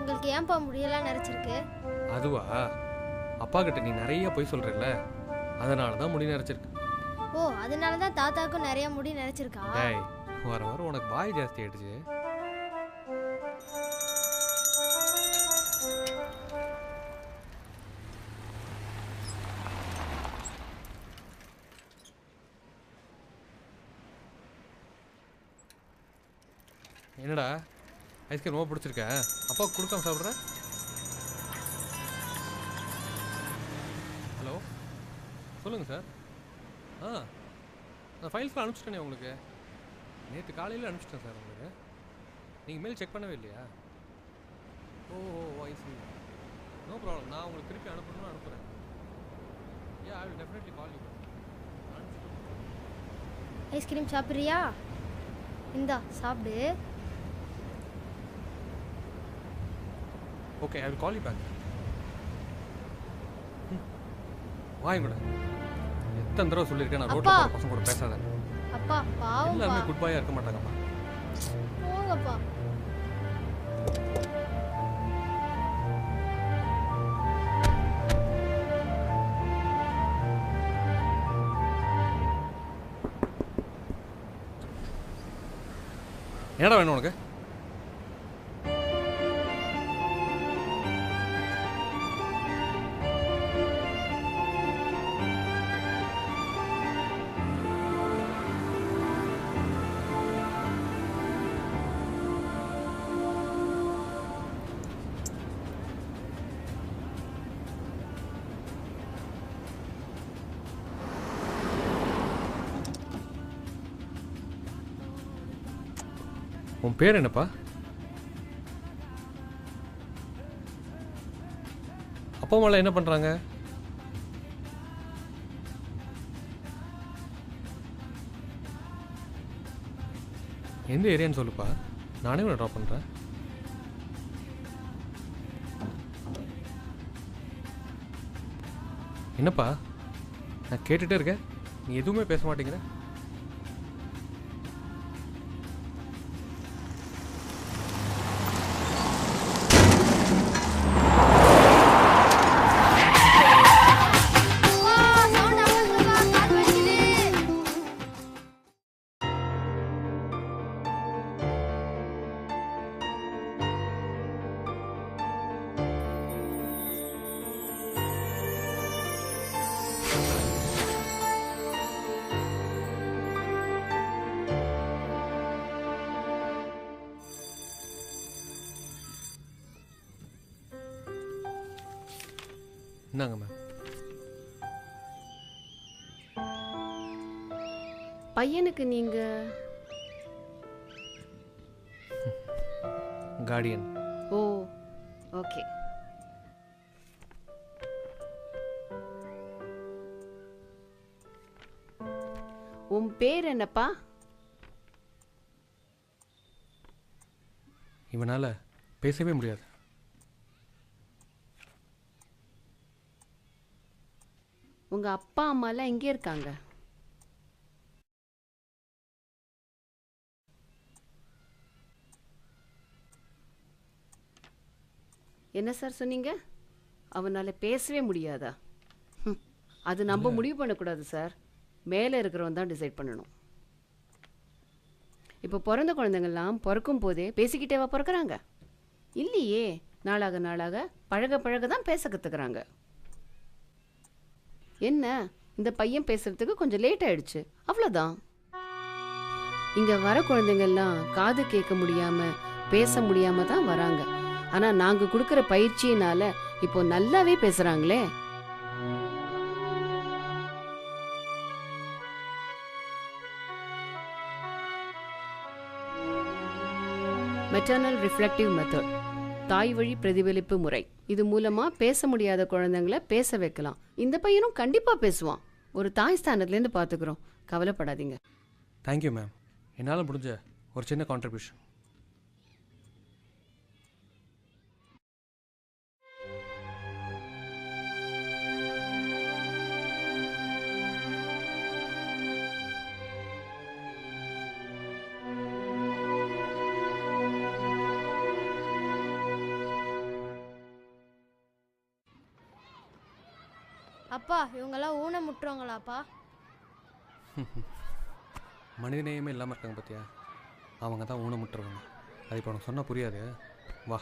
உங்களுக்கு ஏன்பா முடியெல்லாம் நரைச்சிருக்கு? அதுவா, அப்பா கிட்ட நீ நிறைய பொய் சொல்றல்ல, அதனால தான் முடி நரைச்சிருக்கு. ஓ, அதனால தான் தாத்தாவுக்கும் நிறைய முடி நரைச்சிருக்கா? டேய், வர வர உனக்கு வாய் ஜாஸ்தி ஆயிடுச்சு. என்னடா ஐஸ்கிரீம் ரொம்ப பிடிச்சிருக்க, அப்பா கொடுக்காம சாப்பிட்ற? ஹலோ, சொல்லுங்கள் சார். நான் ஃபைல்ஸ்லாம் அனுப்பிச்சிட்டேனே உங்களுக்கு. நேற்று காலையில் அனுப்பிச்சிட்டேன் சார் உங்களுக்கு. நீங்கள் மெயில் செக் பண்ணவே இல்லையா? Oh I see, no problem. நான் உங்களுக்கு திருப்பி அனுப்பணும்னு அனுப்புகிறேன். I will definitely call you. Ice cream சாப்பிட்றியா? இந்தா சாப்பிடு. Okay, I will call you back. வாங்க கூட. எத்தனை தடவை சொல்லியிருக்கேன் நான் ரோட்டில் போகிற பசங்க கூட பேசாத. அப்பா பாவம், எல்லாருமே குட் பாயாக இருக்க மாட்டாங்கப்பா. போங்கப்பா. என்னடா வேணும் உனக்கு? உன் பேர் என்னப்பா? அப்பா அம்மாலாம் என்ன பண்ணுறாங்க? எந்த ஏரியான்னு சொல்லுப்பா, நானே உன்னை ட்ராப் பண்ணுறேன். என்னப்பா நான் கேட்டுகிட்டே இருக்கேன், நீ எதுவுமே பேச மாட்டேங்கிற. இந்தாங்க மேம். பையனுக்கு நீங்க கார்டியன். ஓ ஓகே. உன் பேர் என்னப்பா? இவனால் பேசவே முடியாது. உங்க அப்பா அம்மாலாம் எங்கே இருக்காங்க? என்ன சார் சொன்னீங்க? அவனால பேசவே முடியாதா? அது நம்ம முடிவு பண்ணக்கூடாது சார், மேலே இருக்கிறவன் தான் டிசைட் பண்ணணும். இப்போ பிறந்த குழந்தைங்கள்லாம் பிறக்கும் போதே பேசிக்கிட்டேவா பிறக்கிறாங்க? இல்லையே, நாளாக நாளாக பழக பழக தான் பேச கற்றுக்குறாங்க. என்ன, இந்த பையன் பேசுறதுக்கு கொஞ்சம் லேட் ஆயிடுச்சு, அவ்வளோதான். இங்க வர குழந்தைங்கள்லாம் காது கேட்க முடியாம பேச முடியாம தான் வராங்க. ஆனா நாங்க கொடுக்கிற பயிற்சியினால இப்போ நல்லாவே பேசுறாங்களே. மெட்டர்னல் ரிஃப்ளெக்டிவ் மெத்தட், தாய் வழி பிரதிபலிப்பு முறை. இது மூலமா பேச முடியாத குழந்தைங்களை பேச வைக்கலாம். இந்த பையனும் கண்டிப்பா பேசுவான். ஒரு தாய் ஸ்தானத்துலேருந்து பார்த்துக்கிறோம், கவலைப்படாதீங்க. Thank you ma'am. என்னால் முடிஞ்ச ஒரு சின்ன கான்ட்ரிபியூஷன். அப்பா இவங்கெல்லாம் ஊனமுட்டுறவங்களாப்பா? மனிதநேயமே இல்லாமல் இருக்காங்க பார்த்தியா, அவங்க தான் ஊனமுட்டுறவங்க. அது இப்போ உனக்கு சொன்னால் புரியாது, வா.